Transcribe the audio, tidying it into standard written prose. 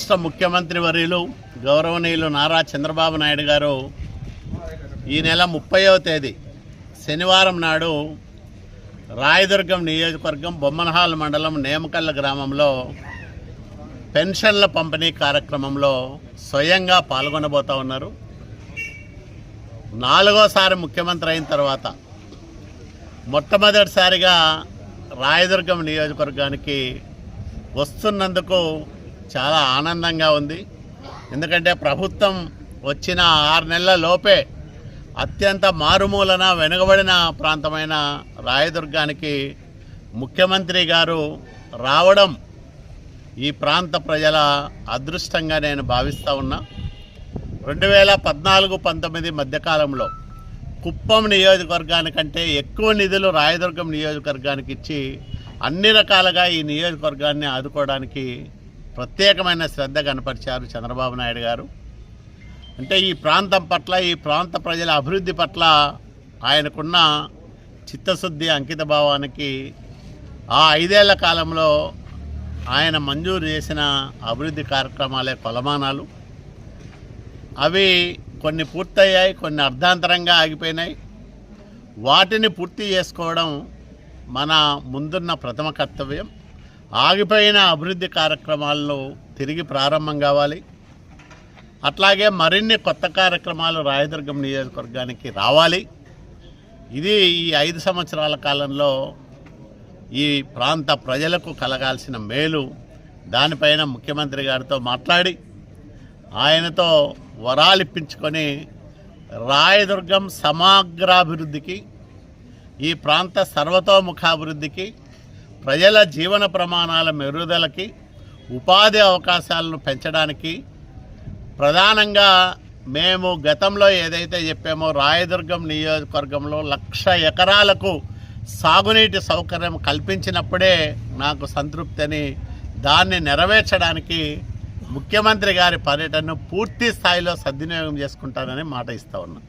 రాష్ట్ర ముఖ్యమంత్రి వర్యులు గౌరవనీయులు నారా చంద్రబాబు నాయుడు గారు ఈ నెల 30వ తేదీ శనివారం నాడు రాయదుర్గం నియోజకవర్గం బొమ్మనహాల్ మండలం నేమకల్ల గ్రామంలో పెన్షన్ల పంపిణీ కార్యక్రమంలో స్వయంగా పాల్గొనబోతా ఉన్నారు. 4వసారి ముఖ్యమంత్రి అయిన తర్వాత మొట్టమొదటిసారిగా రాయదుర్గం నియోజకవర్గానికి వస్తున్నందుకు చాలా ఆనందంగా ఉంది. ఎందుకంటే ప్రభుత్వం వచ్చిన 6 నెలల లోపే అత్యంత మారుమూలన వెనుకబడిన ప్రాంతమైన రాయదుర్గానికి ముఖ్యమంత్రి గారు రావడం ఈ ప్రాంత ప్రజల అదృష్టంగా నేను భావిస్తూ ఉన్నా. 2014-19 మధ్యకాలంలో కుప్పం నియోజకవర్గానికంటే ఎక్కువ నిధులు రాయదుర్గం నియోజకవర్గానికి ఇచ్చి అన్ని రకాలుగా ఈ నియోజకవర్గాన్ని ఆదుకోవడానికి ప్రత్యేకమైన శ్రద్ధ కనపరిచారు చంద్రబాబు నాయుడు గారు. అంటే ఈ ప్రాంతం పట్ల, ఈ ప్రాంత ప్రజల అభివృద్ధి పట్ల ఆయనకున్న చిత్తశుద్ధి, అంకిత భావానికి ఆ 5 ఏళ్ల కాలంలో ఆయన మంజూరు చేసిన అభివృద్ధి కార్యక్రమాలే కొలమానాలు. అవి కొన్ని పూర్తయ్యాయి, కొన్ని అర్ధాంతరంగా ఆగిపోయినాయి. వాటిని పూర్తి చేసుకోవడం మన ముందున్న ప్రథమ కర్తవ్యం. ఆగిపోయిన అభివృద్ధి కార్యక్రమాలను తిరిగి ప్రారంభం కావాలి. అట్లాగే మరిన్ని కొత్త కార్యక్రమాలు రాయదుర్గం నియోజకవర్గానికి రావాలి. ఇది ఈ 5 సంవత్సరాల కాలంలో ఈ ప్రాంత ప్రజలకు కలగాల్సిన మేలు. దానిపైన ముఖ్యమంత్రి గారితో మాట్లాడి ఆయనతో వరాలిప్పించుకొని రాయదుర్గం సమగ్రాభివృద్ధికి, ఈ ప్రాంత సర్వతోముఖాభివృద్ధికి, ప్రజల జీవన ప్రమాణాల మెరుగుదలకి, ఉపాధి అవకాశాలను పెంచడానికి ప్రధానంగా మేము గతంలో ఏదైతే చెప్పామో రాయదుర్గం నియోజకవర్గంలో 1,00,000 ఎకరాలకు సాగునీటి సౌకర్యం కల్పించినప్పుడే నాకు సంతృప్తి అని, దాన్ని నెరవేర్చడానికి ముఖ్యమంత్రి గారి పర్యటనను పూర్తి స్థాయిలో సద్వినియోగం చేసుకుంటానని మాట ఇస్తా ఉన్నా.